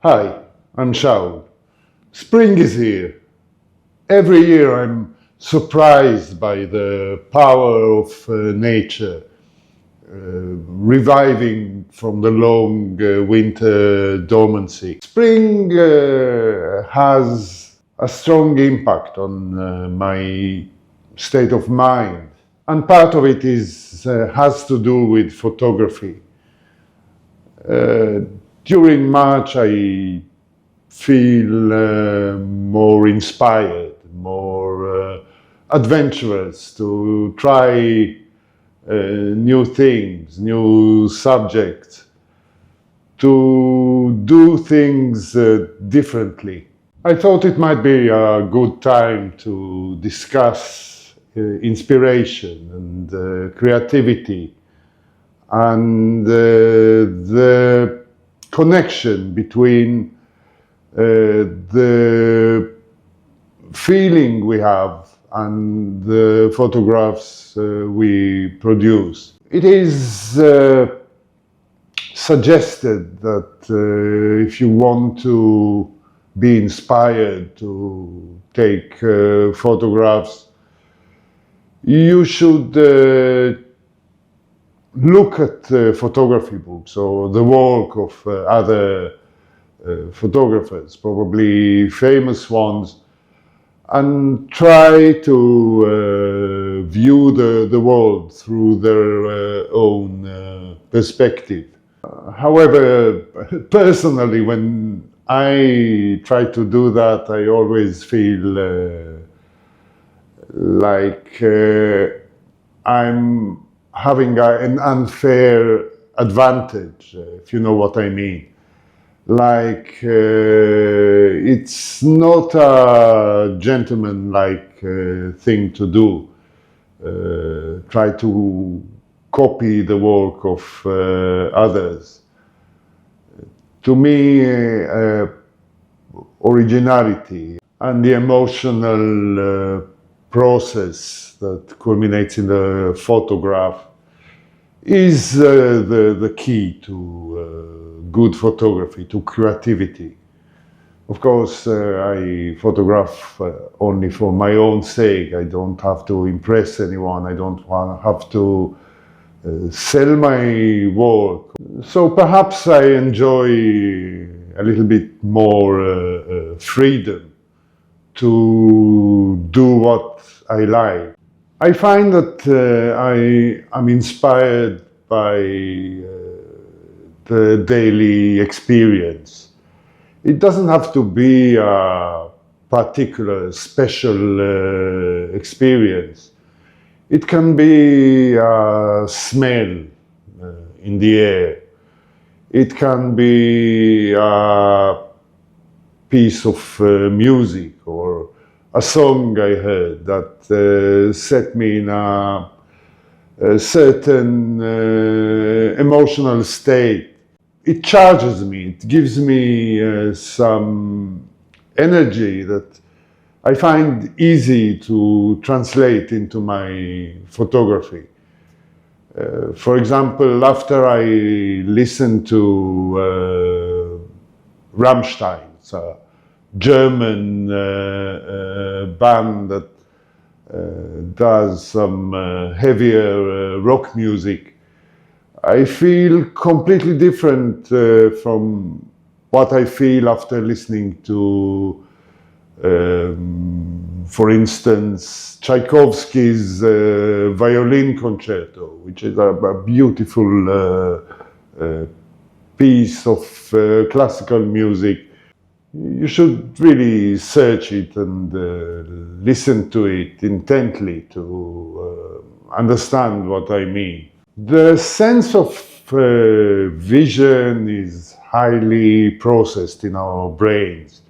Hi, I'm Shaul. Spring is here. Every year I'm surprised by the power of nature, reviving from the long winter dormancy. Spring has a strong impact on my state of mind, and part of it has to do with photography. During March, I feel more inspired, more adventurous to try new things, new subjects, to do things differently. I thought it might be a good time to discuss inspiration and creativity and the connection between the feeling we have and the photographs we produce. It is suggested that if you want to be inspired to take photographs, you should look at photography books or the work of other photographers, probably famous ones, and try to view the world through their own perspective. However, personally, when I try to do that, I always feel like I'm having an unfair advantage, if you know what I mean. Like, it's not a gentleman-like thing to do. Try to copy the work of others. To me, originality and the emotional process that culminates in the photograph is the key to good photography, to creativity. Of course, I photograph only for my own sake. I don't have to impress anyone. I don't have to sell my work. So perhaps I enjoy a little bit more freedom to do what I like. I find that I am inspired by the daily experience. It doesn't have to be a particular special experience. It can be a smell in the air. It can be a piece of music or a song I heard that set me in a certain emotional state. It charges me, it gives me some energy that I find easy to translate into my photography. For example, after I listen to Rammstein, a German band that does some heavier rock music, I feel completely different from what I feel after listening to, for instance, Tchaikovsky's violin concerto, which is a beautiful piece of classical music. You should really search it and listen to it intently to understand what I mean. The sense of vision is highly processed in our brains.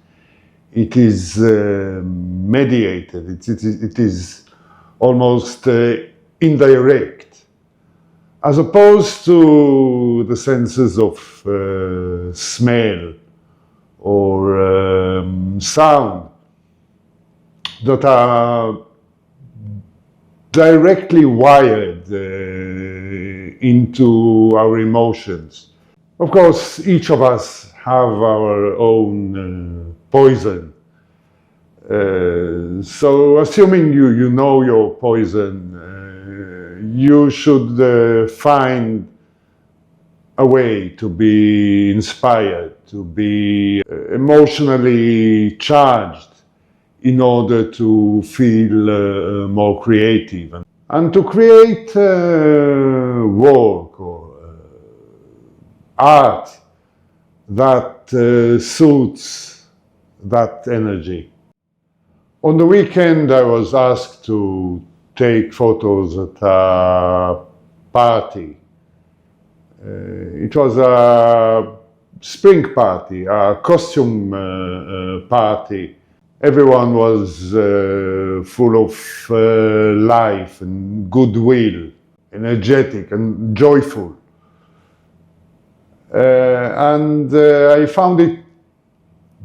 It is mediated, it is almost indirect, as opposed to the senses of smell or sound that are directly wired into our emotions. Of course, each of us have our own poison. So assuming you know your poison, you should find a way to be inspired, to be emotionally charged in order to feel more creative and to create work or art that suits that energy. On the weekend, I was asked to take photos at a party. It was a spring party, a costume party. Everyone was full of life and goodwill, energetic and joyful. And I found it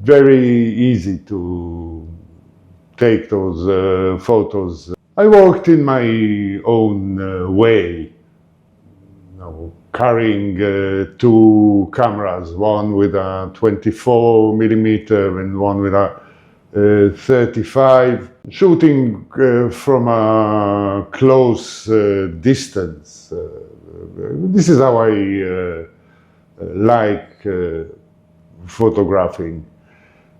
very easy to take those photos. I worked in my own way, carrying two cameras, one with a 24mm and one with a 35, shooting from a close distance. This is how I like photographing.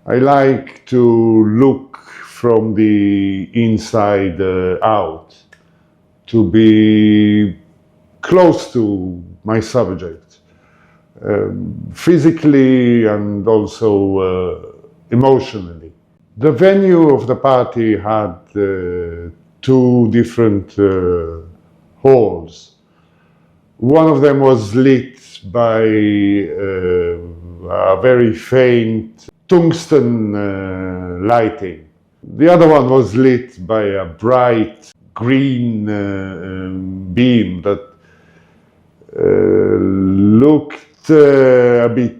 I like to look from the inside out, to be close to my subject, physically and also emotionally. The venue of the party had two different halls. One of them was lit by a very faint tungsten lighting. The other one was lit by a bright green beam that looked a bit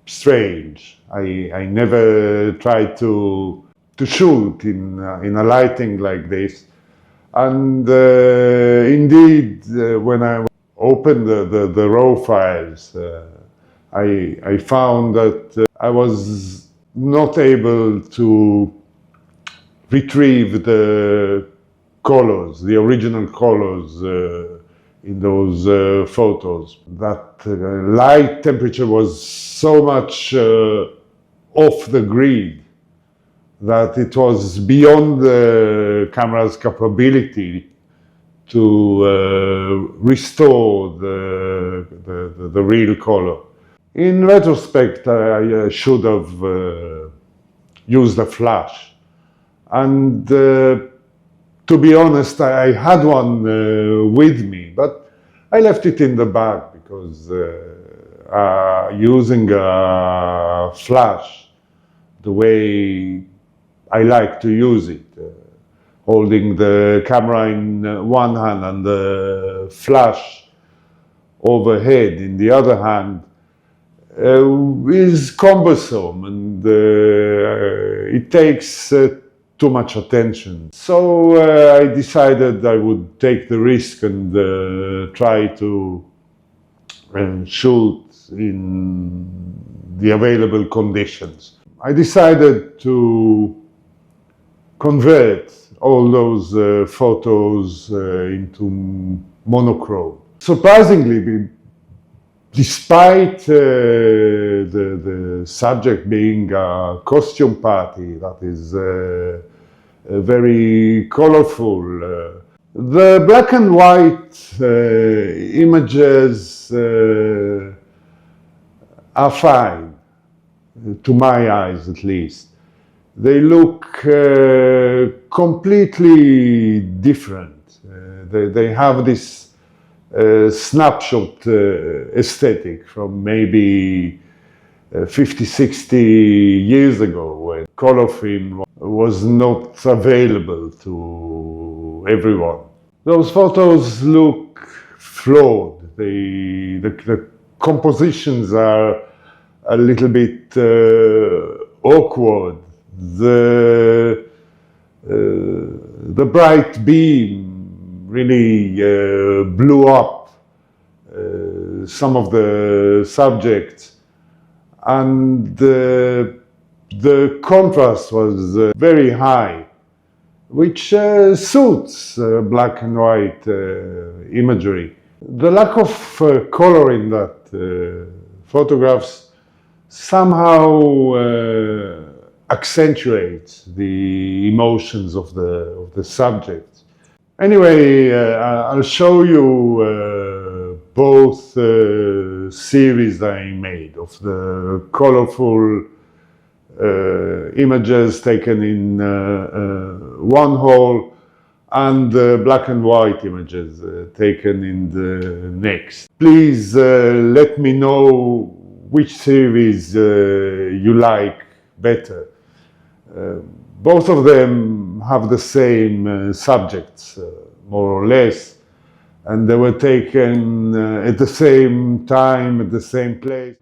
strange. I never tried to shoot in a lighting like this, and indeed, when I opened the raw files, I found that I was not able to retrieve the colors, the original colors in those photos. That light temperature was so much off the grid that it was beyond the camera's capability to restore the real color. In retrospect, I should have used a flash. And to be honest, I had one with me, but I left it in the bag because using a flash the way I like to use it, holding the camera in one hand and the flash overhead in the other hand, is cumbersome, and it takes too much attention. So I decided I would take the risk and try to shoot in the available conditions. I decided to convert all those photos into monochrome. Surprisingly, despite the subject being a costume party that is very colorful, the black and white images are fine, to my eyes at least. They look completely different. They have this snapshot aesthetic from maybe 50, 60 years ago, when color film was not available to everyone. Those photos look flawed. The compositions are a little bit awkward. The bright beam really blew up some of the subjects, and the contrast was very high, which suits black and white imagery. The lack of color in that photographs somehow accentuates the emotions of the subject. Anyway, I'll show you both series that I made of the colorful images taken in one hole and black and white images taken in the next. Please let me know which series you like better. Both of them have the same subjects, more or less, and they were taken at the same time, at the same place.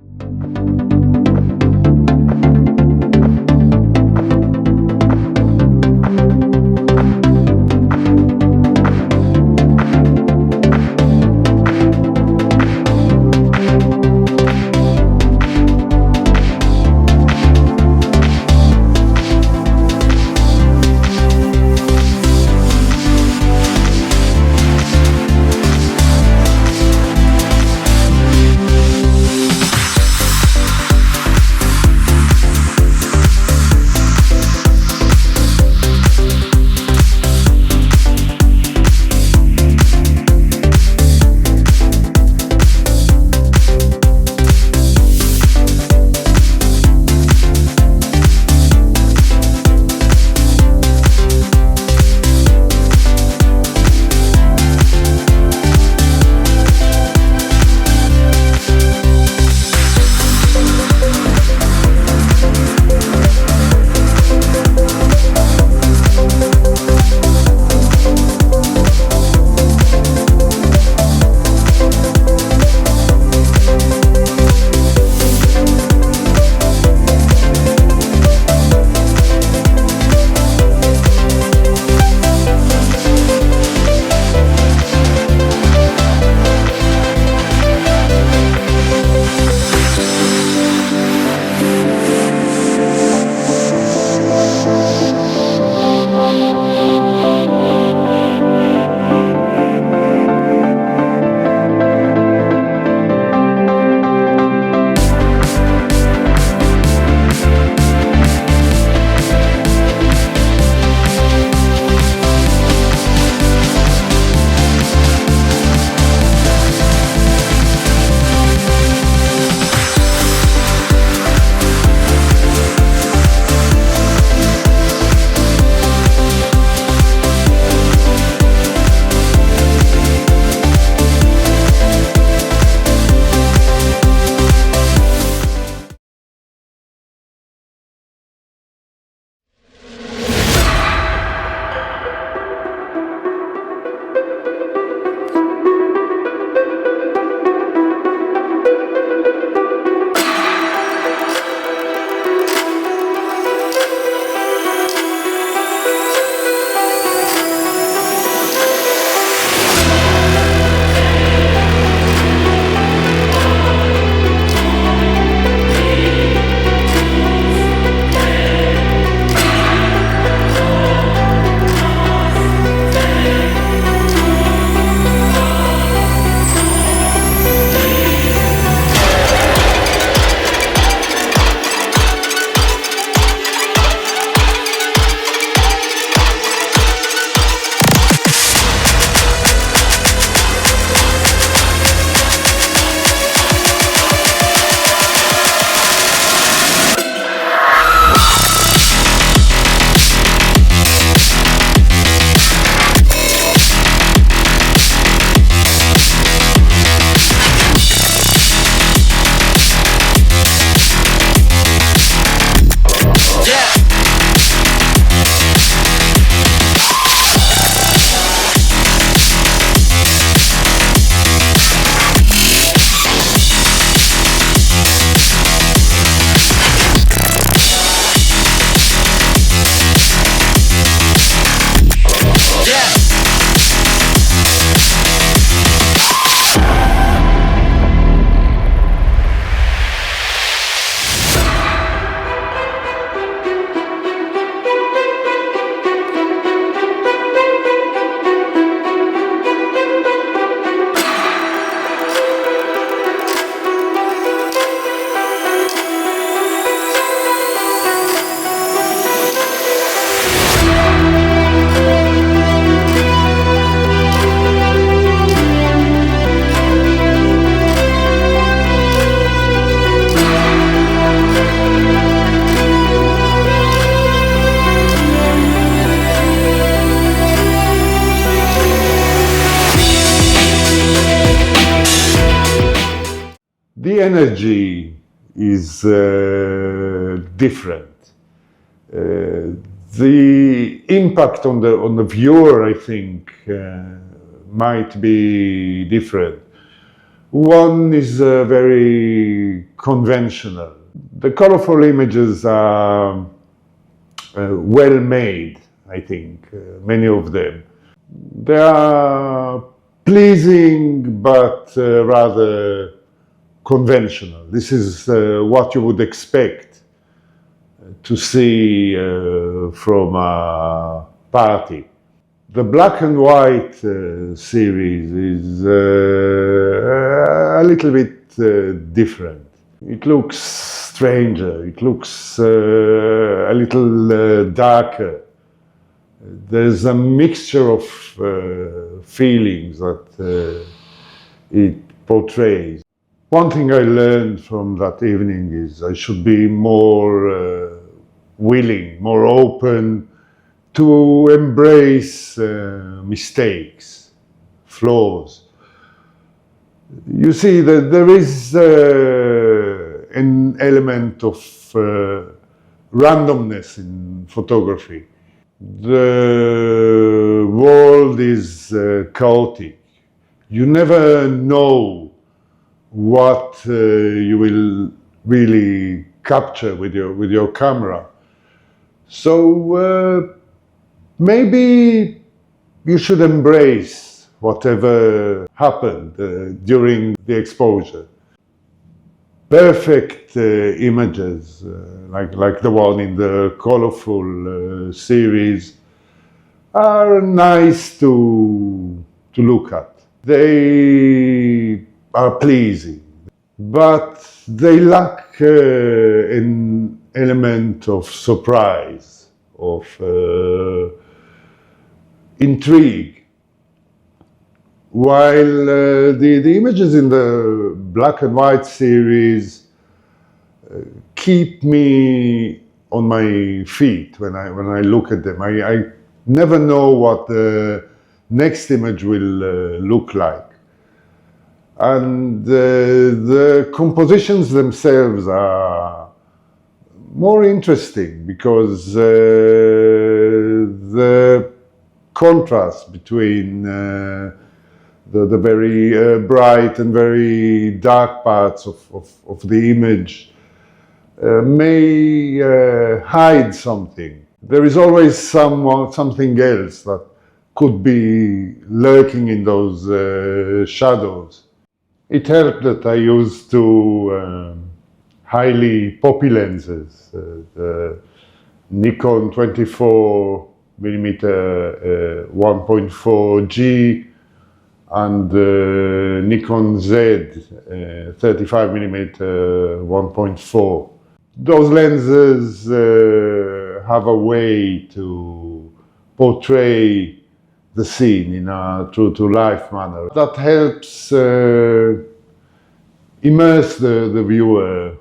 the energy is different. The impact on the viewer, I think, might be different. One is very conventional. The colorful images are well made, I think, many of them. They are pleasing but rather conventional. This is what you would expect to see from a party. The black and white series is a little bit different. It looks stranger, it looks a little darker. There's a mixture of feelings that it portrays. One thing I learned from that evening is I should be more willing, more open to embrace mistakes, flaws. You see that there is an element of randomness in photography. The world is chaotic. You never know what you will really capture with your camera. So maybe you should embrace whatever happened during the exposure. Perfect images, like the one in the colorful series, are nice to look at. They are pleasing, but they lack an element of surprise, of intrigue. While the images in the black and white series keep me on my feet when I look at them. I never know what the next image will look like. And the compositions themselves are more interesting because the contrast between the very bright and very dark parts of the image may hide something. There is always something else that could be lurking in those shadows. It helped that I used two highly poppy lenses, the Nikon 24mm 1.4G and Nikon Z 35mm 1.4. Those lenses have a way to portray the scene in a true-to-life manner. That helps immerse the viewer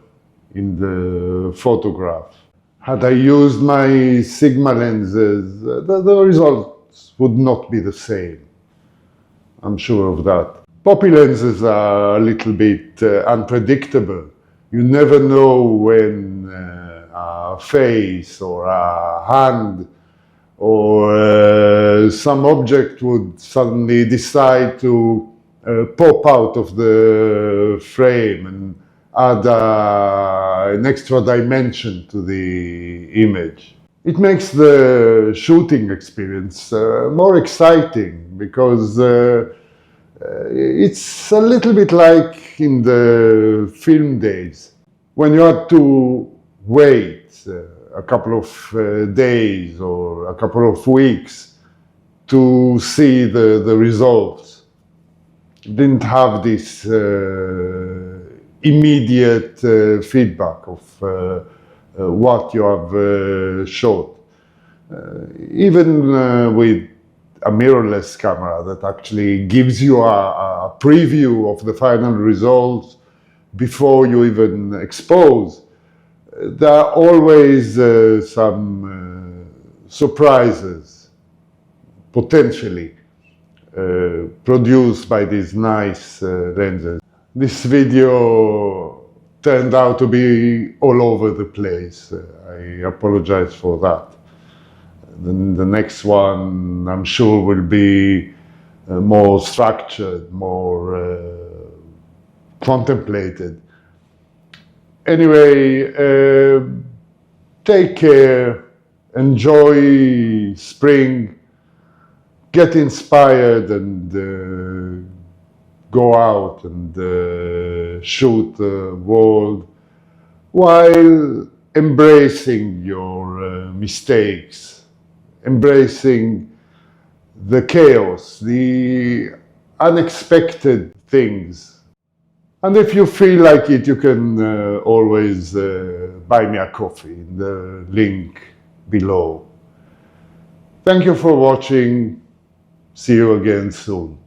in the photograph. Had I used my Sigma lenses, the results would not be the same. I'm sure of that. Poppy lenses are a little bit unpredictable. You never know when a face or a hand or some object would suddenly decide to pop out of the frame and add an extra dimension to the image. It makes the shooting experience more exciting because it's a little bit like in the film days when you had to wait a couple of days or a couple of weeks to see the results. You didn't have this immediate feedback of what you have shot. Even with a mirrorless camera that actually gives you a preview of the final results before you even expose, there are always some surprises potentially produced by these nice lenses. This video turned out to be all over the place. I apologize for that. The next one, I'm sure, will be more structured, more contemplated. Anyway, take care, enjoy spring, get inspired, and go out and shoot the world while embracing your mistakes, embracing the chaos, the unexpected things. And if you feel like it, you can always buy me a coffee in the link below. Thank you for watching. See you again soon.